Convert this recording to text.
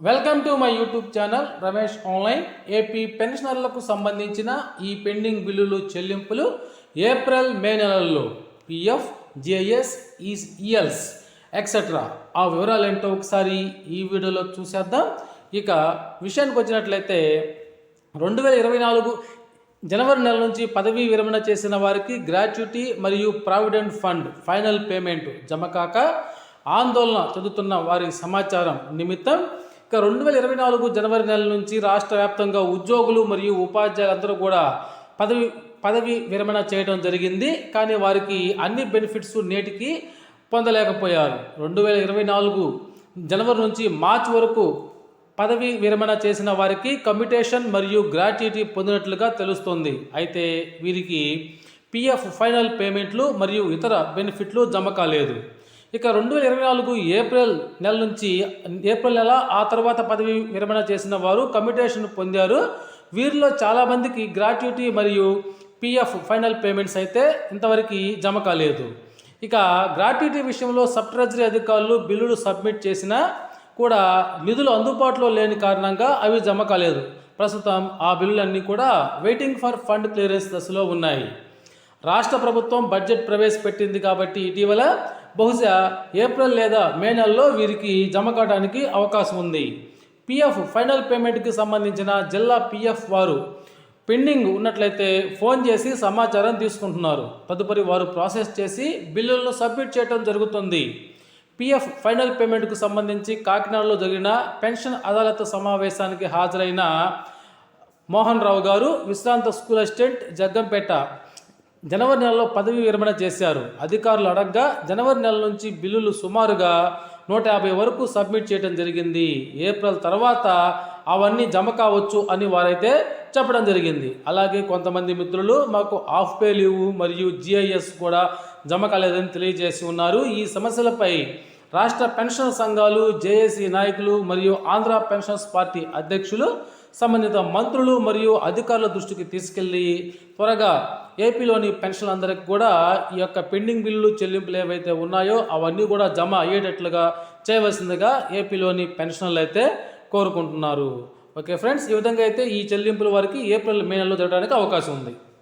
Welcome to my YouTube channel Ramesh online. AP పెన్షనర్లకు సంబంధించిన ఈ పెండింగ్ బిల్లులు చెల్లింపులు ఏప్రిల్ మే నెలల్లో పిఎఫ్, జేఎస్, ఈఎల్స్ ఎక్సెట్రా ఆ వివరాలు ఏంటో ఒకసారి ఈ వీడియోలో చూసేద్దాం. ఇక విషయానికి వచ్చినట్లయితే 2024 జనవరి నెల నుంచి పదవీ విరమణ చేసిన వారికి గ్రాట్యుటీ మరియు ప్రావిడెంట్ ఫండ్ ఫైనల్ పేమెంట్ జమ కాక ఆందోళన చెందుతున్న వారి సమాచారం నిమిత్తం ఇక 2024 జనవరి నెల నుంచి రాష్ట్ర వ్యాప్తంగా ఉద్యోగులు మరియు ఉపాధ్యాయులందరూ కూడా పదవి విరమణ చేయడం జరిగింది. కానీ వారికి అన్ని బెనిఫిట్స్ నేటికి పొందలేకపోయారు. 2024 జనవరి నుంచి మార్చి వరకు పదవి విరమణ చేసిన వారికి కమ్యూటేషన్ మరియు గ్రాట్యుటీ పొందినట్లుగా తెలుస్తోంది. అయితే వీరికి పిఎఫ్ ఫైనల్ పేమెంట్లు మరియు ఇతర బెనిఫిట్లు జమ కాలేదు. ఇక 2024 ఏప్రిల్ నెల నుంచి ఏప్రిల్ నెల ఆ తర్వాత పదవి విరమణ చేసిన వారు కమ్యూటేషన్ పొందారు. వీరిలో చాలామందికి గ్రాట్యుటీ మరియు పిఎఫ్ ఫైనల్ పేమెంట్స్ అయితే ఇంతవరకు జమ కాలేదు. ఇక గ్రాట్యుటీ విషయంలో సబ్ ట్రెజరీ అధికారులు బిల్లులు సబ్మిట్ చేసినా కూడా నిధులు అందుబాటులో లేని కారణంగా అవి జమ కాలేదు. ప్రస్తుతం ఆ బిల్లులన్నీ కూడా వెయిటింగ్ ఫర్ ఫండ్ క్లియరెన్స్ దశలో ఉన్నాయి. రాష్ట్ర ప్రభుత్వం బడ్జెట్ ప్రవేశపెట్టింది కాబట్టి ఇటీవల బహుశా ఏప్రిల్ లేదా మే నెలలో వీరికి జమ కావడానికి అవకాశం ఉంది. పిఎఫ్ ఫైనల్ పేమెంట్కి సంబంధించిన జిల్లా పిఎఫ్ వారు పెండింగ్ ఉన్నట్లయితే ఫోన్ చేసి సమాచారం తీసుకుంటున్నారు. తదుపరి వారు ప్రాసెస్ చేసి బిల్లులను సబ్మిట్ చేయడం జరుగుతుంది. పిఎఫ్ ఫైనల్ పేమెంట్కు సంబంధించి కాకినాడలో జరిగిన పెన్షన్ అదాలత్ సమావేశానికి హాజరైన మోహన్ రావు గారు విశ్రాంత స్కూల్ అసిస్టెంట్ జగ్గంపేట జనవరి నెలలో పదవి విరమణ చేశారు. అధికారులు అడగ్గా జనవరి నెల నుంచి బిల్లులు సుమారుగా 150 వరకు సబ్మిట్ చేయడం జరిగింది. ఏప్రిల్ తర్వాత అవన్నీ జమ కావచ్చు అని వారైతే చెప్పడం జరిగింది. అలాగే కొంతమంది మిత్రులు మాకు హాఫ్ పే లీవ్ మరియు జిఐఎస్ కూడా జమ కాలేదని తెలియజేసి ఉన్నారు. ఈ సమస్యలపై రాష్ట్ర పెన్షన్ సంఘాలు, జేఏసీ నాయకులు మరియు ఆంధ్ర పెన్షన్స్ పార్టీ అధ్యక్షులు సంబంధిత మంత్రులు మరియు అధికారుల దృష్టికి తీసుకెళ్లి త్వరగా ఏపీలోని పెన్షన్లందరికీ కూడా ఈ యొక్క పెండింగ్ బిల్లులు చెల్లింపులు ఏవైతే ఉన్నాయో అవన్నీ కూడా జమ అయ్యేటట్లుగా చేయవలసిందిగా ఏపీలోని పెన్షనర్లు అయితే కోరుకుంటున్నారు. ఓకే ఫ్రెండ్స్, ఈ విధంగా అయితే ఈ చెల్లింపుల వారికి ఏప్రిల్ మే నెలలో జరగడానికి అవకాశం ఉంది.